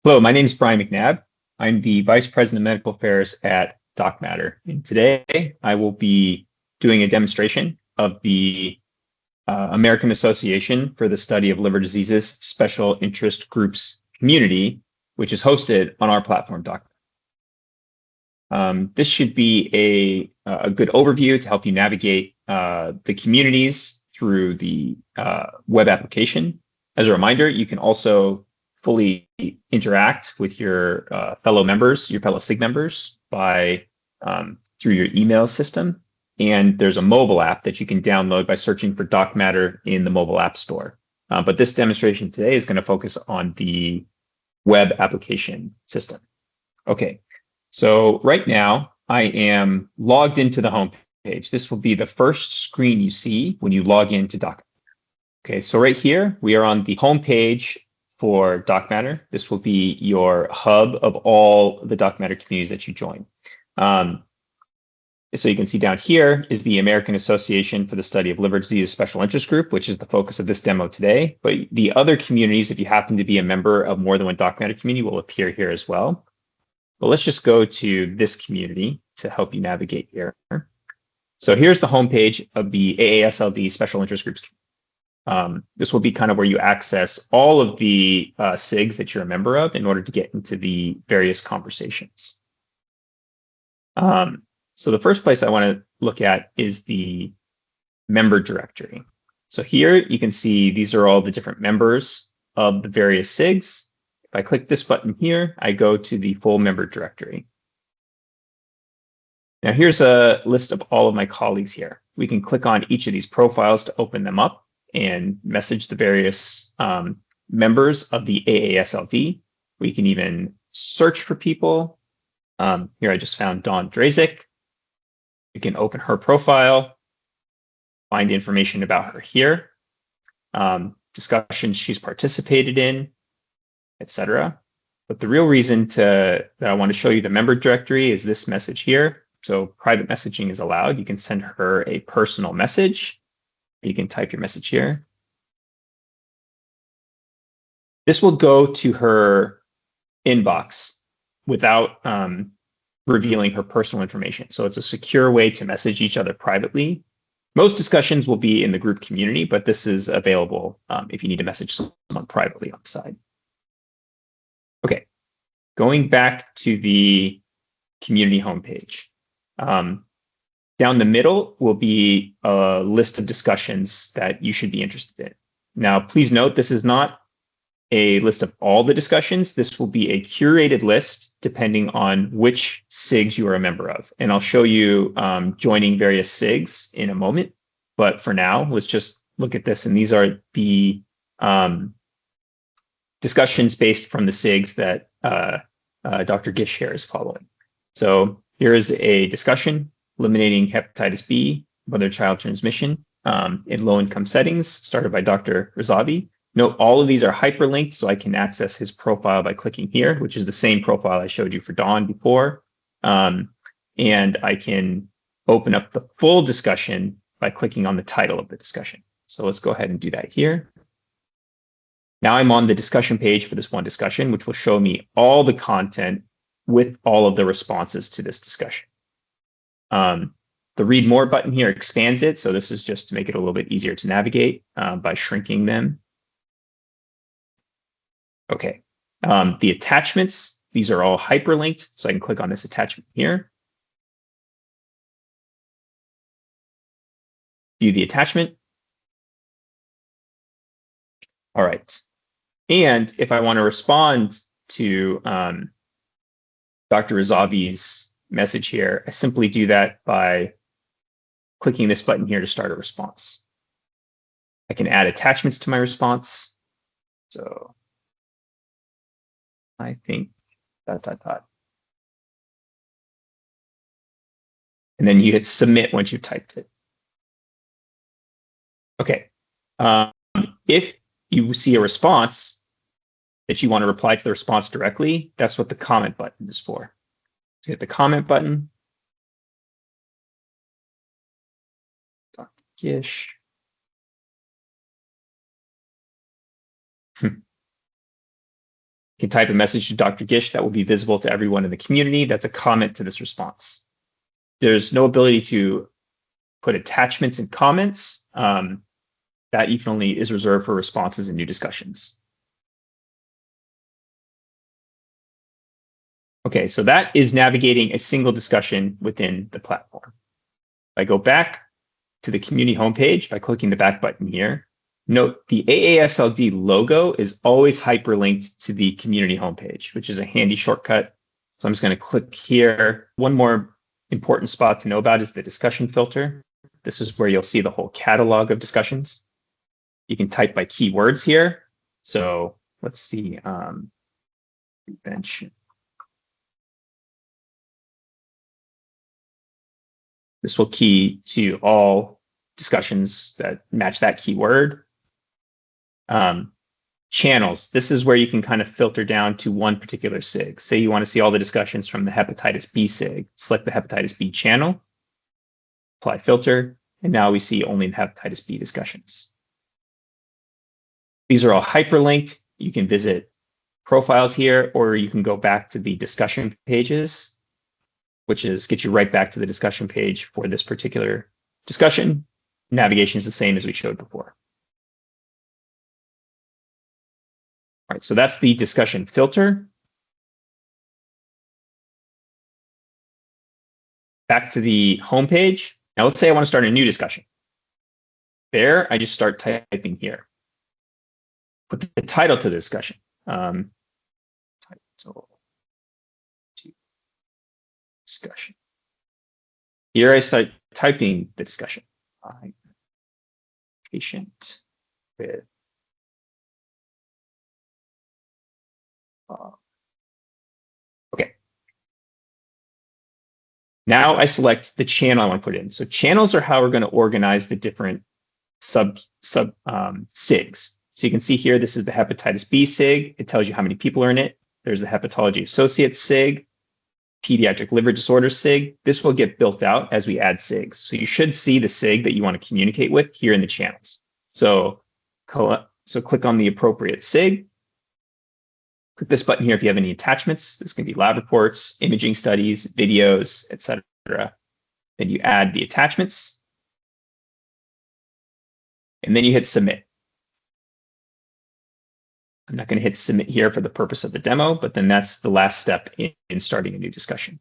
Hello, my name is Brian McNabb. I'm the Vice President of Medical Affairs at DocMatter. And today I will be doing a demonstration of the American Association for the Study of Liver Diseases Special Interest Groups Community, which is hosted on our platform, DocMatter. This should be a good overview to help you navigate the communities through the web application. As a reminder, you can also fully interact with your fellow members, your fellow SIG members by through your email system. And there's a mobile app that you can download by searching for DocMatter in the mobile app store. But this demonstration today is going to focus on the web application system. Okay, so right now I am logged into the home page. This will be the first screen you see when you log into DocMatter. Okay, so right here we are on the home page for DocMatter. This will be your hub of all the DocMatter communities that you join. So you can see down here is the American Association for the Study of Liver Disease Special Interest Group, which is the focus of this demo today. But the other communities, if you happen to be a member of more than one DocMatter community, will appear here as well. But let's just go to this community to help you navigate here. So here's the homepage of the AASLD Special Interest Groups. This will be kind of where you access all of the SIGs that you're a member of in order to get into the various conversations. So the first place I want to look at is the member directory. So here you can see these are all the different members of the various SIGs. If I click this button here, I go to the full member directory. Now here's a list of all of my colleagues here. We can click on each of these profiles to open them up and message the various members of the AASLD. We can even search for people. Here I just found Dawn Drazik. You can open her profile, find information about her here, discussions she's participated in, etc. But the real reason that I want to show you the member directory is this message here. So private messaging is allowed. You can send her a personal message. You can type your message here. This will go to her inbox without revealing her personal information. So it's a secure way to message each other privately. Most discussions will be in the group community, but this is available if you need to message someone privately on the side. Okay, going back to the community homepage. Down the middle will be a list of discussions that you should be interested in. Now, please note, this is not a list of all the discussions. This will be a curated list depending on which SIGs you are a member of. And I'll show you joining various SIGs in a moment. But for now, let's just look at this. And these are the discussions based from the SIGs that Dr. Gish here is following. So here is a discussion: eliminating hepatitis B, mother-child transmission in low-income settings, started by Dr. Razavi. Note all of these are hyperlinked, so I can access his profile by clicking here, which is the same profile I showed you for Dawn before. And I can open up the full discussion by clicking on the title of the discussion. So let's go ahead and do that here. Now I'm on the discussion page for this one discussion, which will show me all the content with all of the responses to this discussion. The read more button here expands it. So this is just to make it a little bit easier to navigate by shrinking them. Okay, the attachments, these are all hyperlinked. So I can click on this attachment here. View the attachment. All right. And if I want to respond to Dr. Razavi's message here, I simply do that by clicking this button here to start a response. I can add attachments to my response. So I think ... And then you hit submit once you've typed it. Okay. If you see a response that you want to reply to the response directly, that's what the comment button is for. So hit the comment button. Dr. Gish. You can type a message to Dr. Gish that will be visible to everyone in the community. That's a comment to this response. There's no ability to put attachments and comments. That you can only is reserved for responses and new discussions. Okay, so that is navigating a single discussion within the platform. If I go back to the community homepage by clicking the back button here, note the AASLD logo is always hyperlinked to the community homepage, which is a handy shortcut. So I'm just going to click here. One more important spot to know about is the discussion filter. This is where you'll see the whole catalog of discussions. You can type by keywords here. So let's see, prevention. This will key to all discussions that match that keyword. Channels. This is where you can kind of filter down to one particular SIG. Say you want to see all the discussions from the hepatitis B SIG. Select the hepatitis B channel, apply filter, and now we see only the hepatitis B discussions. These are all hyperlinked. You can visit profiles here, or you can go back to the discussion pages, which is get you right back to the discussion page for this particular discussion. Navigation is the same as we showed before. All right, so that's the discussion filter. Back to the home page. Now let's say I want to start a new discussion. There, I just start typing here. Put the title to the discussion. Title to discussion. Here I start typing the discussion. Patient with okay. Now I select the channel I want to put in. So channels are how we're going to organize the different sub SIGs. So you can see here, this is the hepatitis B SIG. It tells you how many people are in it. There's the hepatology associates SIG, pediatric liver disorder SIG. This will get built out as we add SIGs. So you should see the SIG that you want to communicate with here in the channels. So click on the appropriate SIG. Click this button here if you have any attachments. This can be lab reports, imaging studies, videos, etc. Then you add the attachments. And then you hit submit. I'm not going to hit submit here for the purpose of the demo, but then that's the last step in starting a new discussion.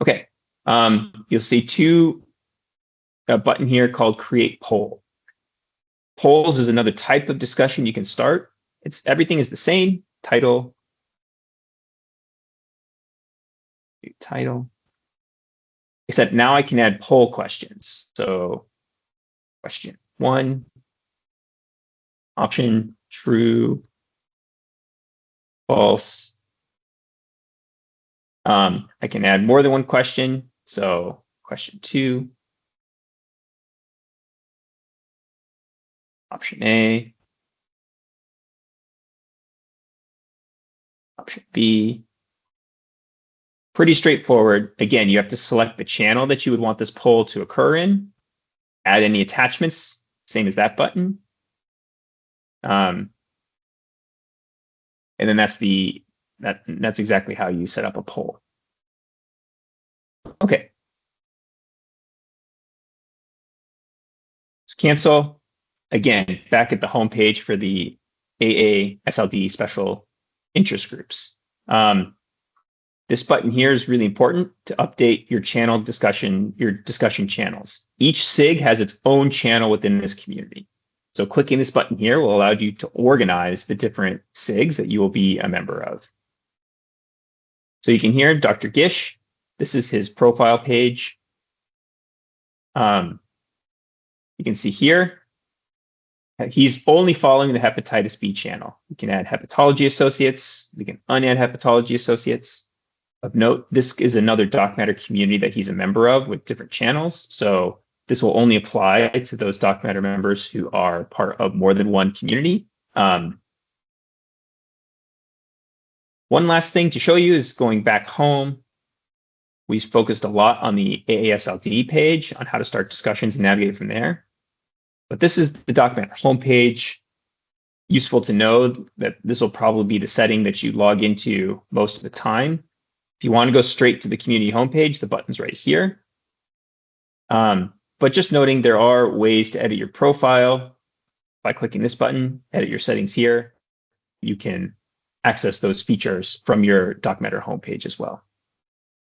Okay, you'll see a button here called create poll. Polls is another type of discussion you can start. Everything is the same, title, except now I can add poll questions. So question 1, option true, false. I can add more than one question. So question 2, option A, option B. Pretty straightforward. Again, you have to select the channel that you would want this poll to occur in, add any attachments, same as that button. And then that's exactly how you set up a poll. Okay. So cancel. Again, back at the home page for the AASLD special interest groups. This button here is really important to update your channel discussion, your discussion channels. Each SIG has its own channel within this community. So clicking this button here will allow you to organize the different SIGs that you will be a member of. So you can hear Dr. Gish. This is his profile page. You can see here, he's only following the hepatitis B channel. We can add hepatology associates. We can unadd hepatology associates. Of note, this is another DocMatter community that he's a member of with different channels. So this will only apply to those DocMatter members who are part of more than one community. One last thing to show you is going back home. We've focused a lot on the AASLD page on how to start discussions and navigate from there. But this is the DocMatter homepage. useful to know that this will probably be the setting that you log into most of the time. If you want to go straight to the community homepage, the button's right here. But just noting, there are ways to edit your profile by clicking this button, edit your settings here. You can access those features from your DocMatter homepage as well.